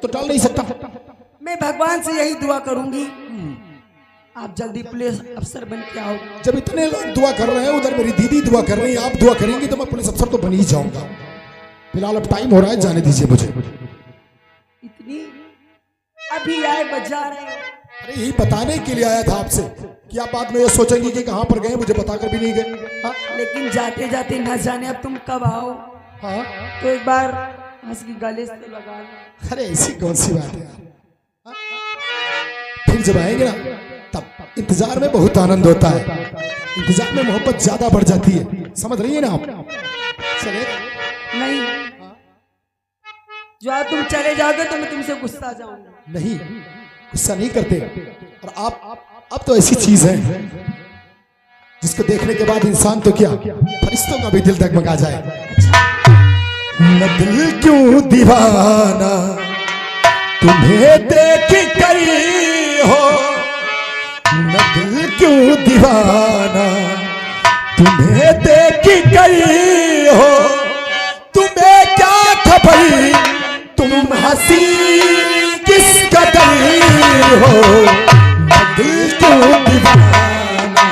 तो डाल नहीं सकता। मैं भगवान से यही दुआ करूंगी आप जल्दी पुलिस अफसर बन के आओ। जब इतने लोग दुआ कर रहे हैं, उधर मेरी दीदी दुआ कर रही है, आप दुआ करेंगी तो मैं पुलिस अफसर तो बन ही जाऊंगा। फिलहाल अब टाइम हो रहा है, जाने दीजिए मुझे। इतनी अभी आए बजा रहे हो। अरे यही बताने के लिए आया था आपसे कि आप बाद में ये सोचेंगे कि कहां पर गए, मुझे बताकर भी नहीं गए। हाँ? लेकिन जाते जाते न जाने अब तुम कब आओ। हाँ? तो एक बार हंस की गले से लगा लो। अरे ऐसी कौन सी बात है यार। हाँ? फिर जब आएंगे ना तब इंतजार में बहुत आनंद होता है, इंतजार में मोहब्बत ज्यादा बढ़ जाती है, समझ रही है ना आप। चले नहीं, जो तुम चले जाओगे तो मैं तुमसे गुस्सा जाऊंगा। नहीं, गुस्सा नहीं करते। और आप तो ऐसी चीज है जिसको देखने के बाद इंसान तो क्या फरिश्तों का भी दिल डगमगा जाए। न दिल क्यों दीवाना तुम्हें देख कर हो, न दिल क्यों दीवाना तुम्हें देख कर हो, तुम्हें क्या खबर तुम हंसी किस कदर हो, न दिल क्यों दीवाना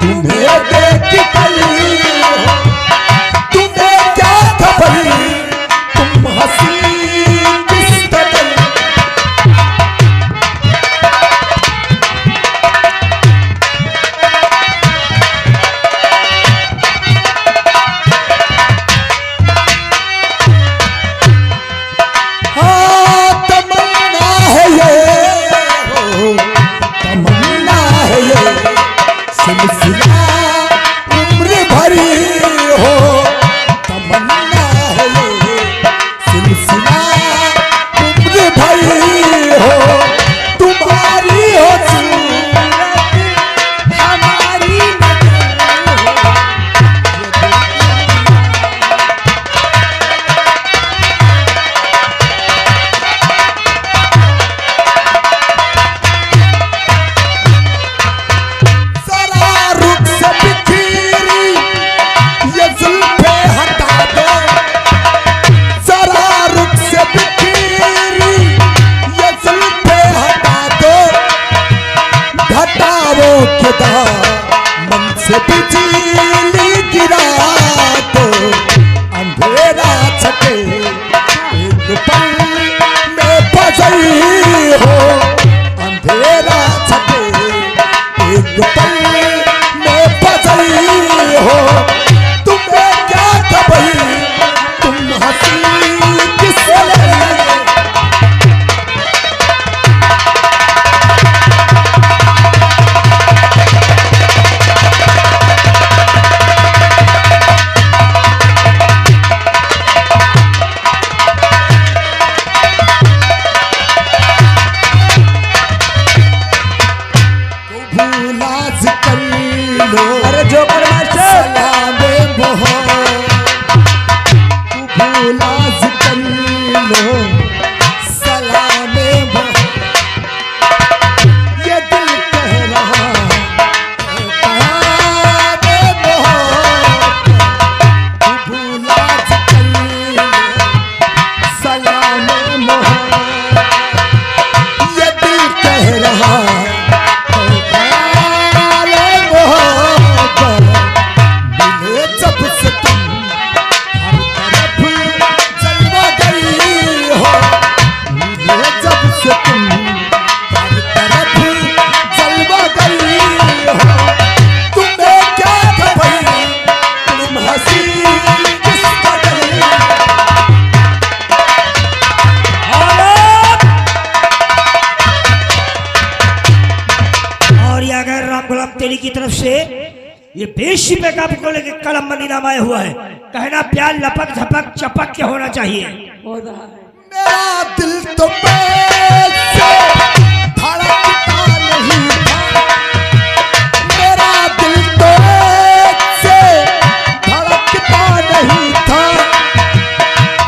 तुम्हें देख कर हो, तुम्हें क्या खबर तुम हंसी किस कदर। उम्र भरी हो तमन्ना है ये सिलसिला, उम्र भरी हो तुम्हारी हो हमारी मन से बिजली गिरा तो अंधेरा छटे एक पल में फंसी हो, अंधेरा छटे एक पल में फंसी हो, तुम्हें क्या खबर तुम हंसी किस अरे जो सलामे भूलाज कर लो, सलामे ये दिल कह रहा भूलाज कर लो, सलामे ये दिल कह रहा तेरी की तरफ से ये बेशी पे काबू को लेके कलम मनीनामा आया हुआ है। कहना प्यार लपक झपक चपक के होना चाहिए। मेरा दिल तो धड़कता नहीं था, मेरा दिल तो धड़कता नहीं था,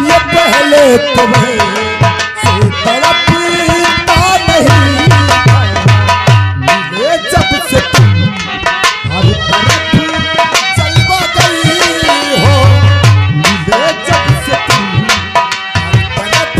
ये पहले तुम्हें से तड़पता नहीं था, मिले जब से तुम हर तरफ जलवा गई हो, मिले जब से तुम हर तरफ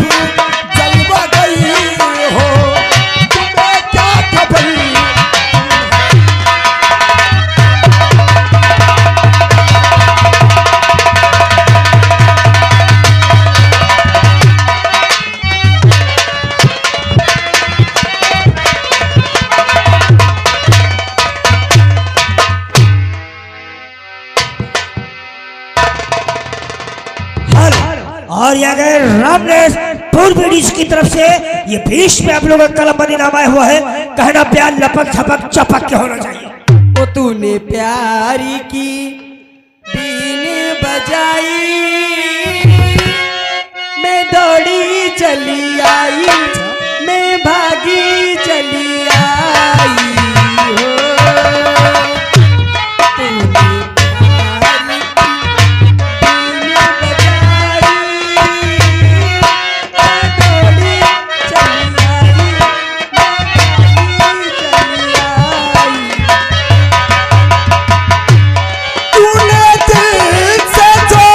पूर्व पीढ़ी की तरफ से ये भीष्म पे आप लोगों का कलम बंदी नामा हुआ है। कहना प्यार लपक झपक चपक के होना चाहिए। ओ तूने प्यारी की बीन बजाई, मैं दौड़ी चली आई, मैं भागी चली आई हो। तूने प्यारी की बीन बजाई, मैं दौड़ी चली आई, मैं भागी चली आई। तूने दिल से जो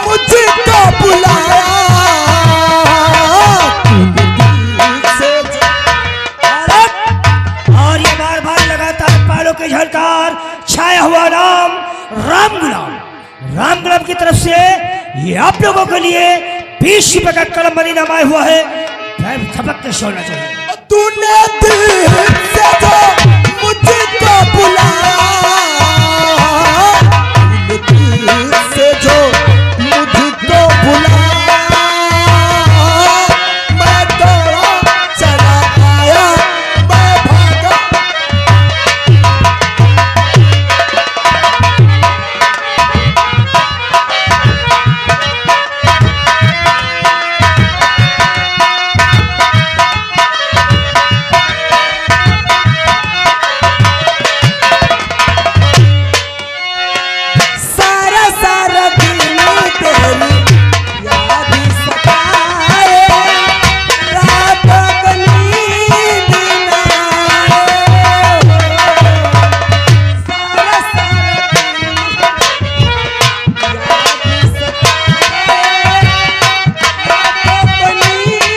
मुझको बुलाया, और ये बार बार लगातार पालों के झलकार छाया हुआ नाम राम गुलाम की तरफ से ये आप लोगों के लिए 20 रुपए का कलम बंदी नामा हुआ है। झपक के सोना चाहिए। तूने दिल से जो मुझको बुलाया, तूने दिल से जो मुझको बुलाया, मैं दौड़ा चला आया, मैं भागा। सारा सारा दिन तेरी याद सताए, रात को नींद ना आए। सारा सारा दिन याद सताए, रात को नींद ना आए।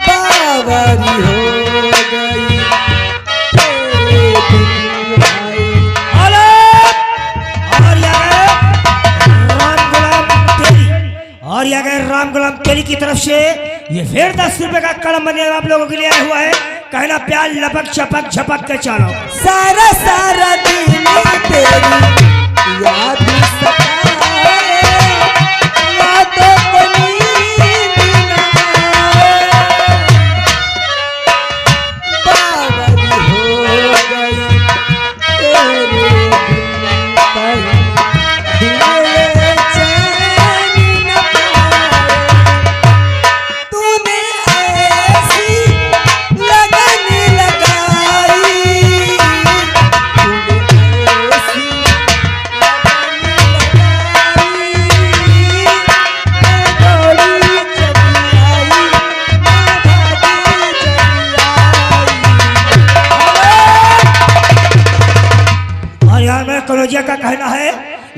बावरी हो गई तेरे बिन आई। और ये गए राम गुलाम तेरी की तरफ से ये फिर 10 रुपए का कलम बंदी आप लोगों के लिए आया हुआ है। कहना प्यार लपक चपक झपक के चलो। सारा सारा दिन तेरी याद सताए, रातों को नींद ना आए। बावरी हो गई तेरे बिन आई, दिल चैन न पाए। तूने ऐसी लगन लगाई, तूने ऐसी और यार मेरा कनौजिया का कहना है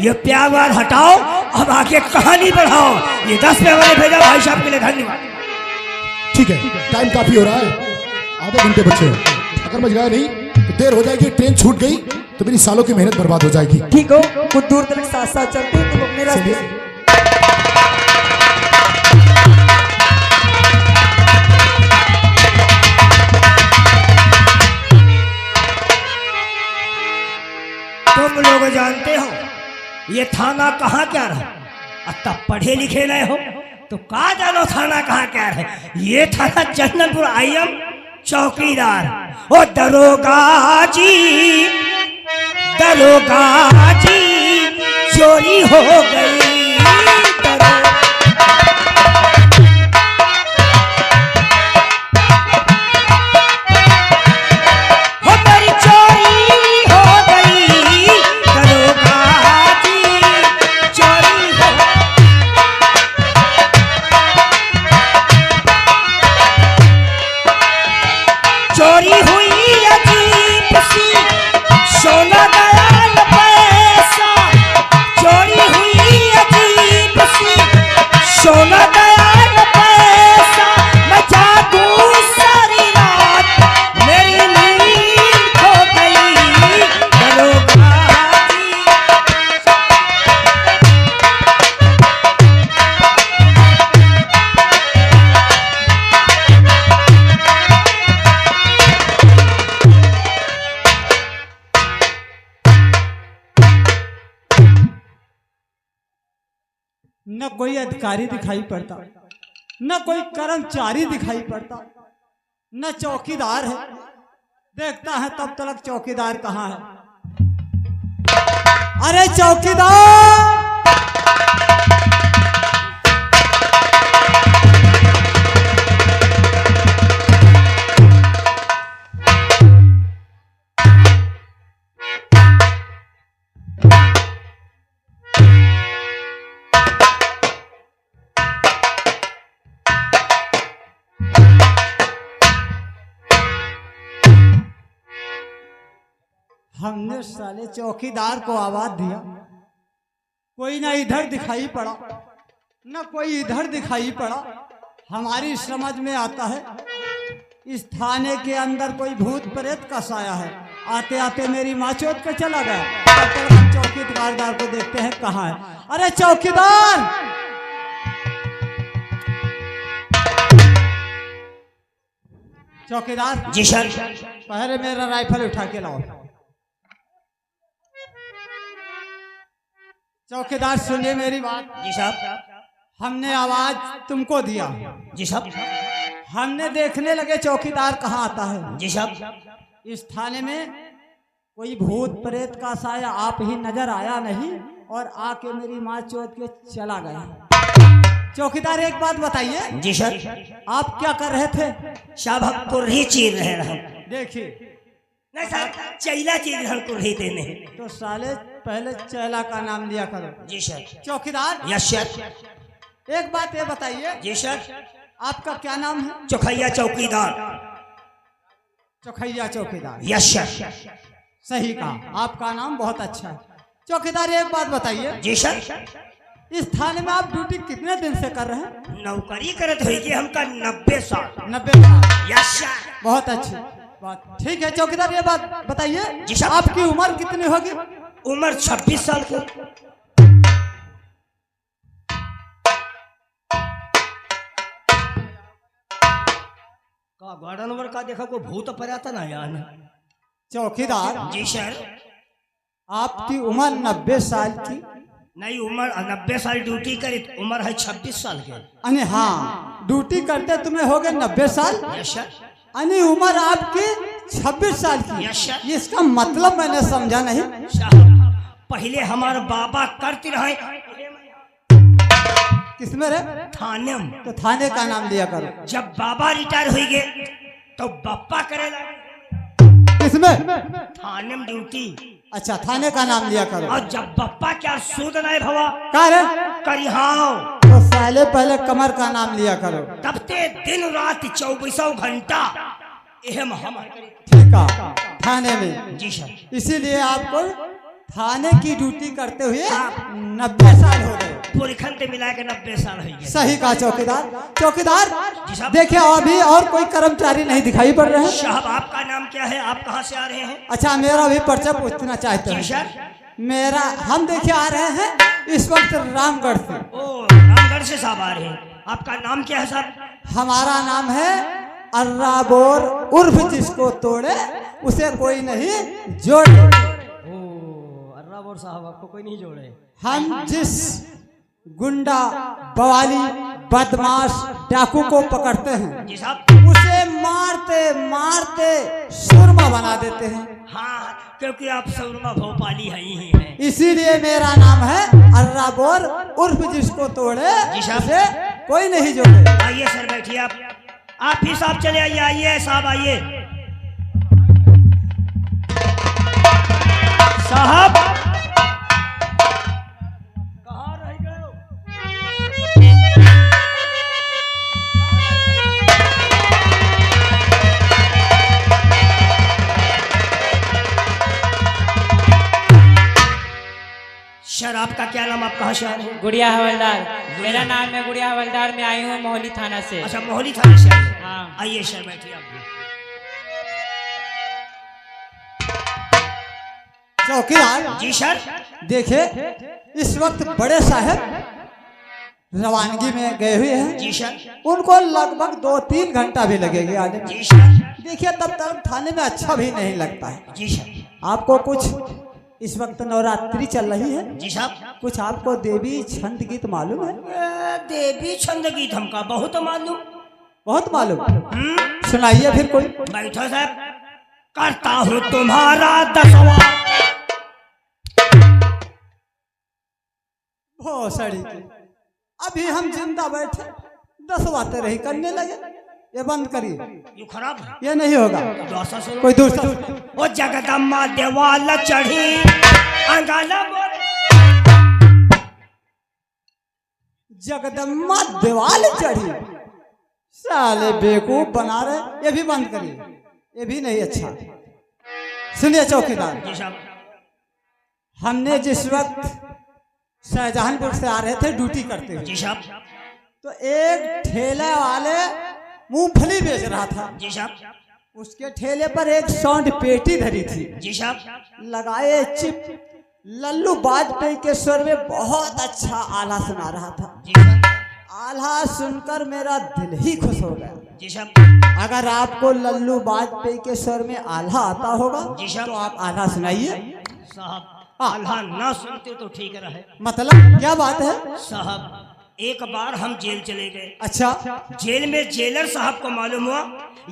ये प्यार वार हटाओ, अब आके कहानी बढ़ाओ। ये 10 रुपए वाले भेजा भाई साहब के लिए धन्यवाद। ठीक है, टाइम काफी हो रहा है, आधे घंटे बचे हैं। अगर मैं गया नहीं तो देर हो जाएगी, ट्रेन छूट गई तो मेरी सालों की मेहनत बर्बाद हो जाएगी। ठीक हो, कुछ दूर तक साथ साथ चलते हैं, तुम अपने रास्ते से। तुम लोग जानते हो ये थाना कहाँ क्या रहा? अब तब पढ़े लिखे नहीं हो तो कहा जानो थाना कहाँ क्या है। ये थाना चंदनपुर आईएम चौकीदार। ओ दरोगा जी चोरी हो गई। मेरी चोरी हो गई, दरोगा जी चोरी हो। चोरी हुई अजीब सी, सोना गया न पैसा। चोरी हुई न कोई अधिकारी दिखाई पड़ता, न कोई कर्मचारी दिखाई पड़ता, न चौकीदार है। देखता है तब तक चौकीदार कहाँ है। अरे चौकीदार, हमने साले चौकीदार को आवाज दिया, कोई ना इधर दिखाई पड़ा, न कोई इधर दिखाई पड़ा। हमारी समझ में आता है इस थाने के अंदर कोई भूत प्रेत का साया है। आते आते मेरी माँ चोट के चला गया। तब तक हम चौकीदार को देखते हैं कहाँ है। अरे चौकीदार, चौकीदार जी सर। पहले मेरा राइफल उठा के लाओ। चौकीदार सुनिए मेरी बात। जी साहब। हमने आवाज तुमको दिया। जी साहब। हमने देखने लगे चौकीदार कहाँ आता है। जी साहब। इस थाने में कोई भूत प्रेत का साया आप ही नजर आया नहीं और आके मेरी माँ चोट के चला गया। चौकीदार एक बात बताइए। जी सर। आप क्या कर रहे थे। साहब हम कुर्री चीर रहे हैं। देखिए नहीं सर, चैला चीर रहे हैं कुर्री देने। तो साले पहले चैला का नाम लिया करो। जी सर। चौकीदार, यस सर। एक बात ये बताइए। जी सर। आपका क्या नाम है। चौखैया चौकीदार। चौखैया चौकीदार। Yes sir. सही कहा, आपका नाम बहुत अच्छा है। चौकीदार एक बात बताइए। जी सर। इस थाने में आप ड्यूटी कितने दिन से कर रहे हैं। नौकरी करत हुई कि हमका 90 साल। 90 साल। Yes sir. बहुत अच्छी बात। ठीक है चौकीदार, ये बात बताइए। जी साहब। आपकी उम्र कितनी होगी। उम्र 26 साल की। का गार्डन नंबर का देखा को भूत पर्याता ना यार। चौकीदार, जी सर। आपकी उम्र 90 साल की। नहीं, उम्र 90 साल ड्यूटी करी, उम्र है 26 साल के। अने हाँ, ड्यूटी करते तुम्हें हो गए 90 साल। Yes sir. अने उम्र आपकी 26 साल की। Yes sir. इसका मतलब मैंने समझा नहीं। साहब पहले हमारे बाबा करते रहे। किसमें रे। थाने में। तो थाने का नाम लिया करो। जब बाबा रिटायर हुई गए तो बापा करे लगे। किसमें। थाने में ड्यूटी। अच्छा, थाने का नाम लिया करो। और जब बप्पा क्या सूद नहीं भवा का रे। करी हाँ तो साले पहले कमर का नाम लिया करो। तब ते दिन रात 24 घंटा एहम हम। ठीक है, थाने में। जी सर। इसीलिए आपको थाने की ड्यूटी करते हुए 90 साल हो गए। पूरी खंड मिला के 90 साल हो गए। सही कहा चौकीदार। चौकीदार जी साहब। देखिए, अभी और कोई कर्मचारी नहीं दिखाई पड़ रहे हैं। साहब आपका नाम क्या है, आप कहाँ से आ रहे हैं। अच्छा, मेरा भी परिचय पूछना चाहते जी हैं। सर। मेरा, हम देखिए आ रहे हैं इस वक्त रामगढ़ से। ओ रामगढ़ से साहब आ रहे हैं। आपका नाम क्या है साहब। हमारा नाम है अर्राबोर, उर्फ जिसको तोड़े उसे कोई नहीं जोड़े। अर्राबोर साहब आपको कोई नहीं जोड़े। हम जिस गुंडा, बवाली, बदमाश, डाकू को पकड़ते हैं जी साहब। उसे मारते मारते सुरमा बना देते हैं। हाँ, क्योंकि आप सौरमा भोपाली है ही हैं। इसीलिए मेरा नाम है अर्राबोर, उर्फ जिसको तोड़े जी साहब। उसे कोई नहीं जोड़े। आइए सर बैठिए। आप ही साहब चले आइए। आइए साहब आइए। साहब कहाँ रह गए हो? सर आपका क्या नाम, आप कहाँ से आ रहे हैं। गुड़िया हवलदार। मेरा नाम है गुड़िया हवलदार। मैं आई हूँ मोहाली थाना से। अच्छा, मोहाली थाने से आए हैं। हाँ। आइए सर बैठिए आप भी। चौकीदार जी सर। देखे, इस वक्त बड़े साहब रवानगी में गए हुए हैं। जी सर। उनको लगभग 2-3 घंटा भी लगेगा आने में। जी सर। देखिए, तब तक थाने में अच्छा भी नहीं लगता है। जी सर। आपको कुछ इस वक्त नवरात्रि चल रही है, जी साहब। कुछ आपको देवी छंद गीत मालूम है? देवी छंद गीत हमका बहुत मालूम। बहुत मालूम, सुनाइए फिर कोई। बैठो साहब। करता हूँ तुम्हारा दसवा। भोसड़ी की, अभी हम जिंदा बैठे 10 बातें रही करने लगे। ये बंद करिए, ये खराब है। ये नहीं होगा। दोसा सुनो। कोई दूसरा। ओ जगदम्बा देवाल चढ़ी अंगाला बोले। जगदम्बा दीवाल चढ़ी, साले बेवकूफ बना रहे। ये भी बंद करिए, ये भी नहीं अच्छा। सुनिए चौकीदार, जी साहब। हमने जिस वक्त शाहजहानपुर से आ रहे थे ड्यूटी करते हुए, जी साहब। तो एक ठेला वाले मूंगफली बेच रहा था। जी साहब। उसके ठेले पर एक साउंड पेटी धरी थी, जी साहब। लगाए चिप। लल्लू वाजपेयी के स्वर में बहुत अच्छा आला सुना रहा था। जी साहब। आला सुनकर मेरा दिल ही खुश हो गया। जी साहब। अगर आपको लल्लू वाजपेयी के स्वर में आला आता होगा जी साहब। तो आप आला सुनाइए। साहब अल्लाह ना सुनते तो ठीक रहे। मतलब क्या बात है? साहब एक बार हम जेल चले गए। अच्छा। जेल में जेलर साहब को मालूम हुआ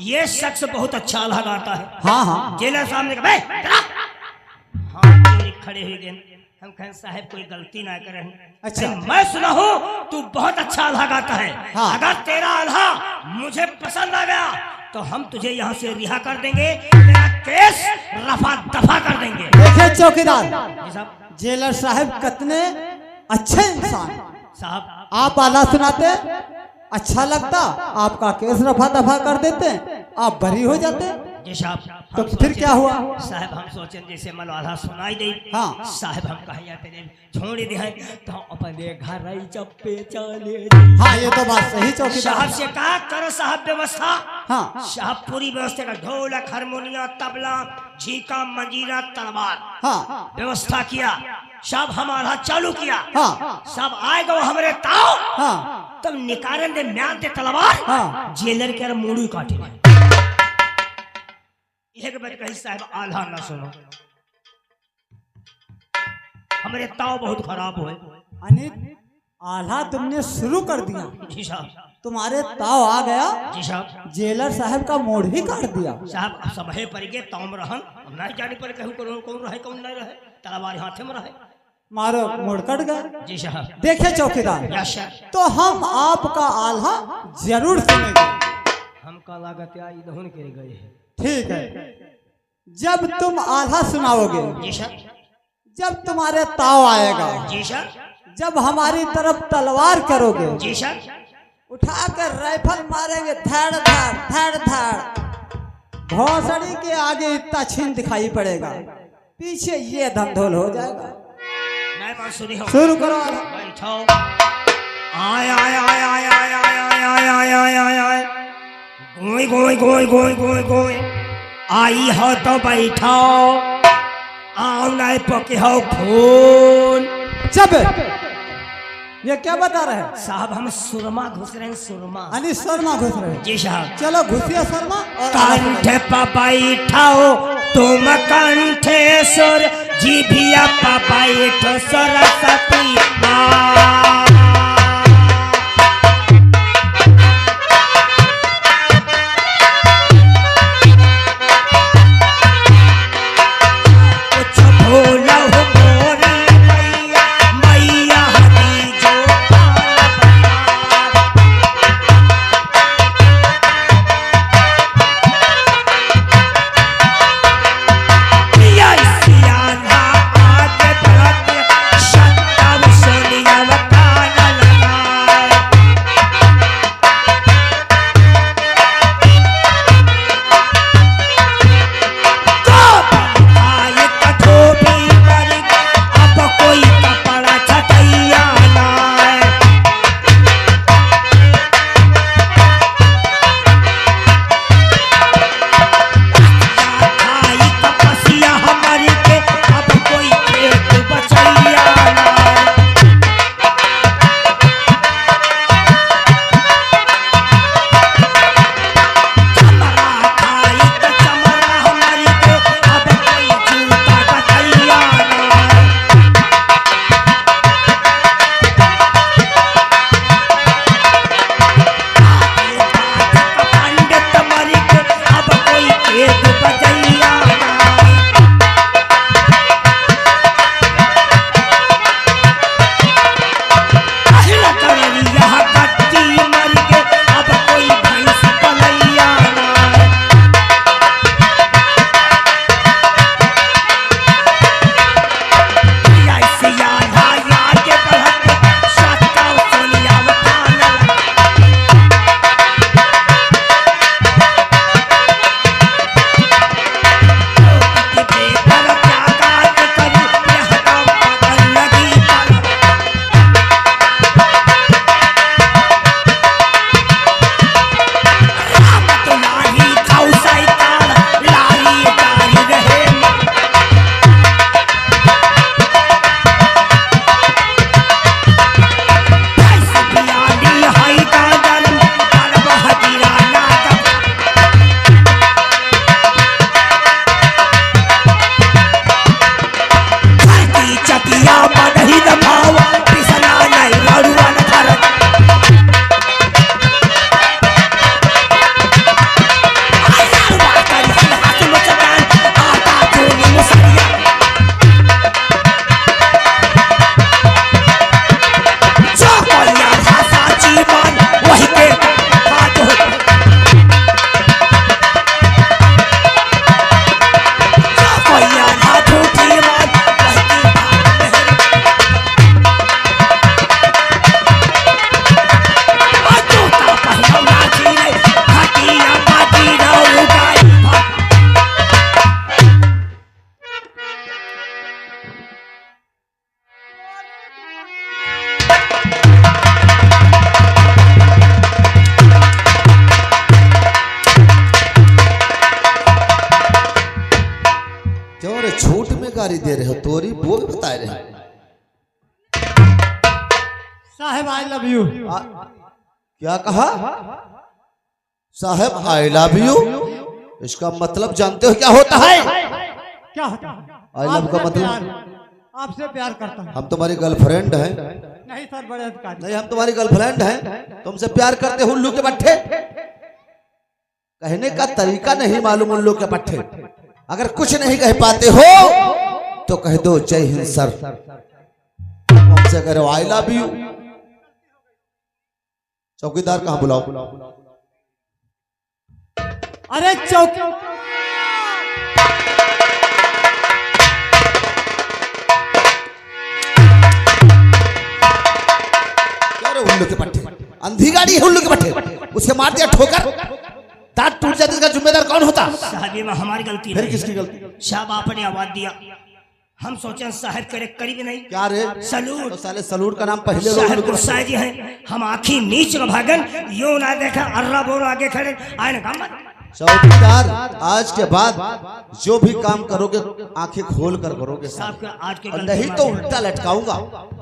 ये शख्स बहुत अच्छा आल्हा गाता है। हाँ हाँ। जेलर साहब ने कहा हाँ चोरी खड़े हुए गए। हम कहें साहब कोई गलती ना करें। अच्छा। मैं सुना हूँ तू बहुत अच्छा आल्हा गाता है। हाँ। अगर तेरा आल्हा मुझे पसंद आ गया तो हम तुझे यहाँ से रिहा कर देंगे, तेरा केस रफा दफा कर देंगे। देखिए चौकीदार, जी साहब। जेलर साहब कितने अच्छे इंसान। साहब आप आला सुनाते, अच्छा लगता, आपका केस रफा दफा कर देते, आप बरी हो जाते। जी साहब। तो हम फिर सोचे- क्या हुआ? साहब हम सोचे जैसे मलवाला सुनाई दे। हाँ। साहब हम कहे या तेरे छोड़ दे तो अपने घर आई चप्पे चले। हाँ ये तो बात सही चौकीदार। साहब से कहा करो साहब व्यवस्था। हाँ साहब पूरी व्यवस्था का ढोलक हारमोनियम तबला झीका मंजीरा तलवार हाँ व्यवस्था किया। साहब हमारा चालू किया। हाँ साहब आएगा वो हमारे ताव। हाँ तब निकारन दे म्यान दे तलवार। हाँ। जेलर के मुड़ी काटे। एक बार कही साहब आल्हा ना सुनो, हमारे ताव बहुत खराब हुए। अनिल आल्हा तुमने शुरू कर दिया, जी साहब। तुम्हारे ताव आ गया, जी साहब। जेलर साहब का मोड़ ही काट दिया। साहब सबहे पर के ताव रहन नहीं जाने पर कहूँ कौन रहे कौन नहीं रहे, तलवार हाथे में रहे। मारो मोड़ कट गया। जी साहब। देखिए चौकीदार, यस सर। तो हम आपका आल्हा जरूर सुनेंगे। हमका लागत या इधर के गए हैं। ठीक है, जब तुम आल्हा सुनाओगे, जी सर। जब तुम्हारे ताव आएगा, जी सर। जब हमारी तरफ तलवार करोगे, जी सर। उठाकर राइफल मारेंगे, धड़ धड़ धड़ धड़। भौसड़ी के आगे इतना छीन दिखाई पड़ेगा, पीछे ये धंधोल हो जाएगा। नहीं बात सुनी हो। शुरू करो आल्हा। बैठो। आय आय आय आय आय आय आय आय आय आय आय गोई गोई गोई गोई गोई गोई आई हो तो बैठो, आओ नहीं पके हो खून। चुप, ये क्या बता रहे हैं? साहब हम सुरमा घुस रहे हैं सुरमा। अनिल शर्मा घुस रहे हैं। जी साहब। चलो घुसिया शर्मा और आल्हा कंठे पर बैठाओ तुम कंठेश्वर जी भी अपा बैठो सरस्वती माँ। कुछ भूलो मोरी मैया, मैया हरी जो सियाना आगे बढ़ते शतम सोनिया वकार गाड़ी दे रहे हो? तोरी वो भी बता रहे हैं। साहब आई लव यू। क्या कहा? साहब आई लव यू, इसका मतलब जानते हो क्या होता है? क्या होता है? आई लव का आपसे मतलब? प्यार, आपसे प्यार करता हूँ। हम तुम्हारी गर्लफ्रेंड हैं। नहीं सर, बड़े अधिकारी। नहीं, हम तुम्हारी गर्लफ्रेंड हैं, तुमसे प्यार करते हो उल्लू के पट्टे। कहने का तरीका नहीं मालूम उल्लू के पट्टे। अगर कुछ नहीं कह पाते हो तो कह दो जय हिंद सर। हमसे करो आई लव यू। चौकीदार कहाँ बुलाओ? अरे चौक उल्लू के पट्टे, अंधी गाड़ी है उल्लू के पट्टे, उसके मार दिया ठोकर, दांत टूट जाते, इसका जिम्मेदार कौन होता? साहब ये हमारी गलती फिर है। किसकी गलती? साहब आपने आवाज दिया, हम सोचे साहब करे करीब नहीं। क्या रे? सलूट। तो साले सलूट का नाम पहले साहब लोग गुस्सा जी हैं, हम आखी नीच का भागन यो ना देखा अर्रा बोर आगे खड़े आए ना काम। चौकीदार आज के बाद जो भी काम करोगे आंखें खोल कर करोगे साहब के आज के और गलती नहीं तो उल्टा लटकाऊंगा।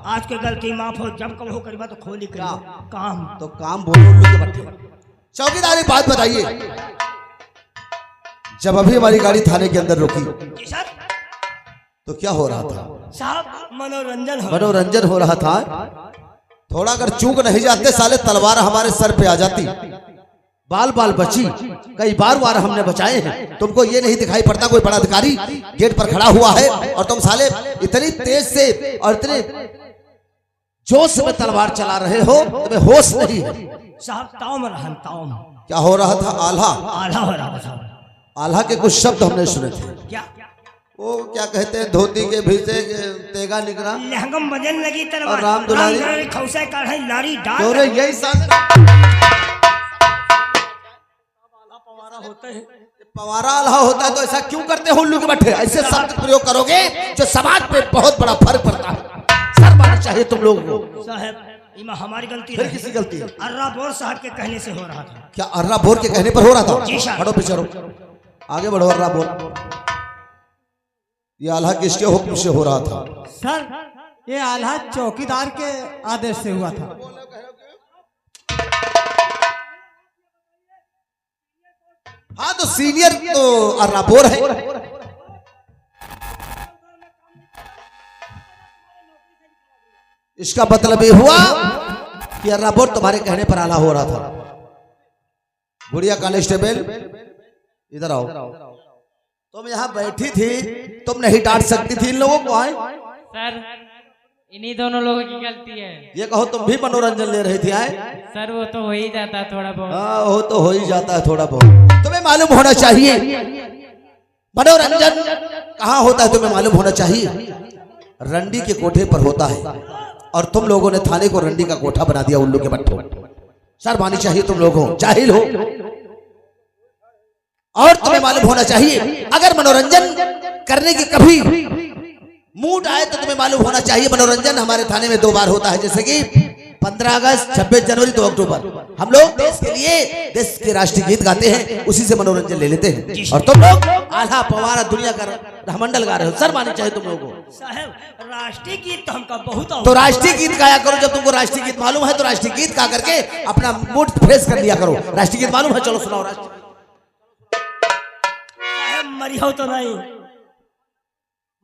आज के गलती माफ हो, जब कब हो करीबा तो खोली करियो काम। तो काम बोलो उल्लू के पट्टे। चौकीदार एक बात बताइए, जब अभी हमारी गाड़ी थाने के अंदर रुकी जी सर। तो क्या हो रहा था? साहब मनोरंजन हो। मनोरंजन हो रहा था। थोड़ा अगर चूक नहीं जाते साले तलवार हमारे सर पे आ जाती, बाल बाल बची। कई बार हमने बचाए हैं। तुमको ये नहीं दिखाई पड़ता कोई बड़ा अधिकारी गेट पर खड़ा हुआ है और तुम साले इतनी तेज से और इतने जोश में तलवार चला रहे हो, तुम्हें होश नहीं है। साहब ताव रहन ताव। क्या हो रहा था? आल्हा आल्हा हो रहा था साहब। आल्हा के कुछ शब्द हमने सुने थे। क्या? वो क्या कहते हैं, धोती के भीतर तेगा निकला लहंगम बजन लगी तलवार, और राम दुलारी खौसे काढ़े लारी डाल। तोरे यही साल होते हैं। पवारा आल्हा होता है तो ऐसा क्यों करते हो उल्लू के बट्टे? ऐसे शब्द प्रयोग करोगे जो समाज पे बहुत बड़ा फर्क पड़ता है। सर मारना चाहिए तुम लोगों को। साहब इमा हमारी गलती फिर नहीं। किसी गलती है? अर्रा बोर साहब के कहने से हो रहा था। क्या अर्रा बोर के कहने पर हो रहा जी था? सर। बढ़ो पीछे रहो, आगे बढ़ो। अर्रा बोर ये आल्हा किसके हुक्म से हो रहा था? सर ये आल्हा चौकीदार के आदेश से हुआ था। हाँ तो सीनियर तो अर्रा बोर है। इसका मतलब ये हुआ कि अर्रा बोर तुम्हारे कहने पर आला हो रहा था। बुढ़िया कांस्टेबल इधर आओ। तुम यहाँ बैठी थी, तुम नहीं डांट सकती थी इन लोगों को? आए सर इन्हीं दोनों लोगों की गलती है। ये कहो तुम भी मनोरंजन ले रही थी? आए सर वो तो हो ही जाता है थोड़ा बहुत। हाँ वो तो हो ही जाता है थोड़ा बहुत। तुम्हें मालूम होना चाहिए मनोरंजन कहाँ होता है, तुम्हें मालूम होना चाहिए रंडी के कोठे पर होता है। और तुम लोगों ने थाने को रंडी का कोठा बना दिया उल्लू के बट्टों। शर्मानी चाहिए तुम लोगों, जाहिल हो। और तुम्हें मालूम होना चाहिए अगर मनोरंजन करने की कभी मूड आए तो तुम्हें मालूम होना चाहिए मनोरंजन हमारे थाने में 2 बार होता है, जैसे कि 15 अगस्त, 26 जनवरी, 2 अक्टूबर। हम लोग देश के लिए देश के राष्ट्रीय गीत गाते हैं, उसी से मनोरंजन ले लेते हैं। और तुम लोग आल्हा पवारा दुनिया का रहमंडल गा रहे हो। सर मानी चाहिए तुम लोगों को। साहब राष्ट्रीय गीत तो हमका बहुत तो राष्ट्रीय गीत गाया करो। जब तुमको राष्ट्रीय गीत मालूम है तो राष्ट्रीय गीत गा करके अपना मूड फ्रेश कर लिया करो। राष्ट्रीय गीत मालूम है? चलो सुनाओ राष्ट्रीय। मरी हो तो नहीं,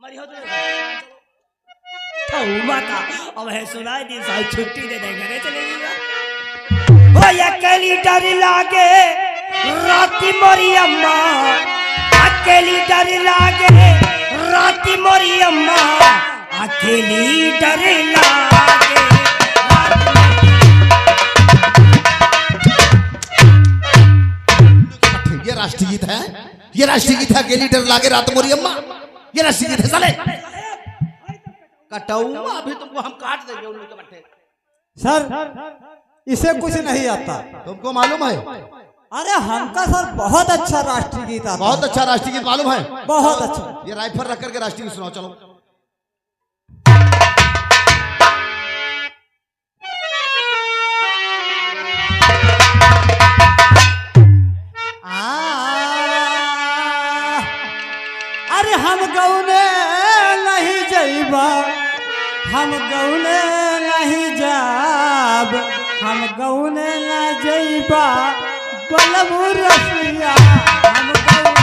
मरी हो तो नहीं। माता अब है सुनाई दी साहब, छुट्टी दे दे घरे चलेगी। हो या अकेली डर लागे राती मोरी अम्मा, अकेली डर लागे राती मोरी अम्मा, अकेली डर लागे। ये राष्ट्रीय गीत है, ये राष्ट्रीय गीत है। अकेली डर लागे रात मोरी अम्मा, ये राष्ट्रीय गीत है। साले कटाऊंगा अभी तुमको, हम काट देंगे उल्लू के बट्टे। सर इसे कुछ नहीं आता। तुमको मालूम है? अरे हमका सर बहुत अच्छा राष्ट्रीय गीत आता। बहुत अच्छा राष्ट्रीय गीत मालूम है? बहुत अच्छा। ये राइफल रख करके राष्ट्रीय गीत सुनाओ। चलो अरे हम गौने हम गौने नहीं जाब, हम गौने न जइबा बलबू रसिया, हम गौने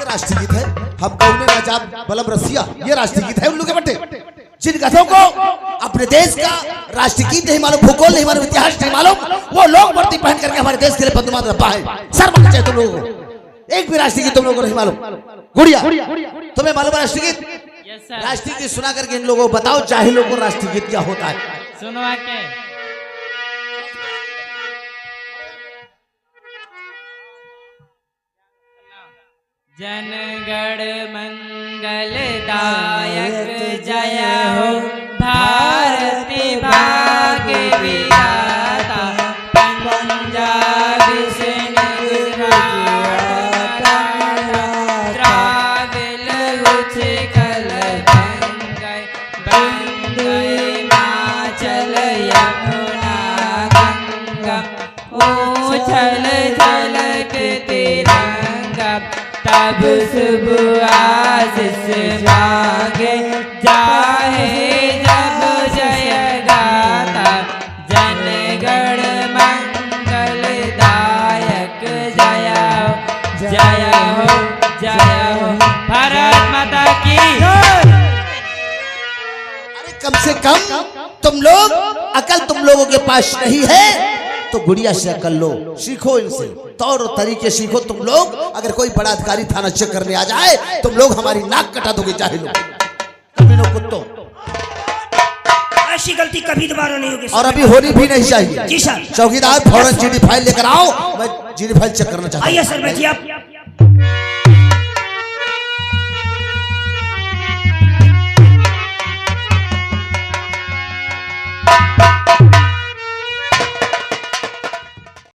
राष्ट्रीय गीत है हम कौने ना जाब बलम रसिया, ये राष्ट्रीय गीत है उल्लू के बट्टे। जिन गधों को अपने देश का राष्ट्रीय गीत नहीं मालूम, भूगोल नहीं मालूम, इतिहास नहीं मालूम, वो लोग वर्दी पहन करके हमारे देश के लिए बंदूमात रखा है। सर मत चाहिए तुम लोगों को, एक भी राष्ट्रीय गीत तुम लोगों को नहीं मालूम। गुड़िया तुम्हें मालूम है राष्ट्रीय गीत? Yes sir. राष्ट्रीय गीत सुना करके इन लोगों को बताओ जाहिलों को राष्ट्रीय गीत क्या होता है। सुनवा के जनगण मंगलदायक जय हो भारती भाग्य विधाता पंजाब सिंध द्राविड उच्छल बंगई बंगई माचल यमुना गंगा उछल झलक तिरंगा तब शुभ आशीष मांगे जाहे जब जय गाता जनगण मंगलदायक जय हो जय हो जय हो भारत माता की। अरे कम से कम तुम लोग अकल तुम लोगों के पास नहीं है तो गुड़िया से अकल लो, सीखो इनसे तौर और तरीके सीखो। तुम लोग अगर कोई बड़ा अधिकारी थाना चेक करने आ जाए तुम लोग हमारी नाक कटा दोगे जाहिलों, कमीनों कुत्तों। ऐसी गलती कभी दोबारा नहीं होगी और अभी होनी भी नहीं चाहिए। जी सर। चौकीदार फौरन जीडी फाइल लेकर आओ, मैं जीडी फाइल चेक करना चाहता हूं। आइए सर बैठिए आप।